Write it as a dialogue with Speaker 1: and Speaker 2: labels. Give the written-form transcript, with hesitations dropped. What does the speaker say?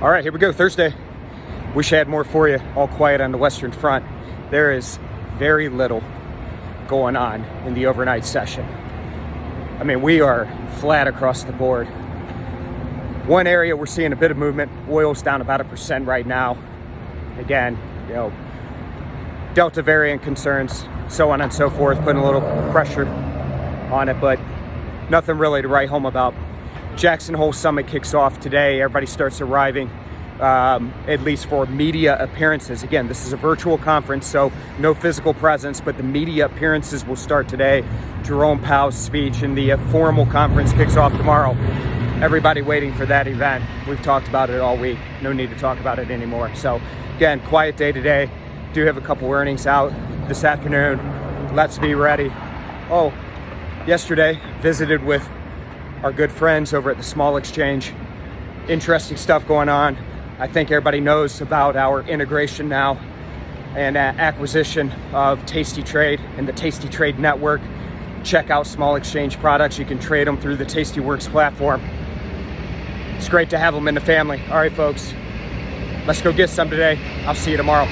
Speaker 1: All right, here we go, Thursday. Wish I had more for you. All quiet on the Western Front. There is very little going on in the overnight session. I mean, we are flat across the board. One area we're seeing a bit of movement. Oil's down about 1% right now. Again, Delta variant concerns, so on and so forth, putting a little pressure on it, but nothing really to write home about. Jackson Hole Summit kicks off today. Everybody starts arriving, at least for media appearances. Again, this is a virtual conference, so no physical presence, but the media appearances will start today. Jerome Powell's speech and the formal conference kicks off tomorrow. Everybody waiting for that event. We've talked about it all week. No need to talk about it anymore. So again, quiet day today. Do have a couple earnings out this afternoon. Let's be ready. Oh, yesterday visited with our good friends over at the Small Exchange. Interesting stuff going on. I think everybody knows about our integration now and acquisition of Tasty Trade and the Tasty Trade network. Check out Small Exchange products. You can trade them through the Tastyworks platform. It's great to have them in the family. All right, folks, let's go get some today. I'll see you tomorrow.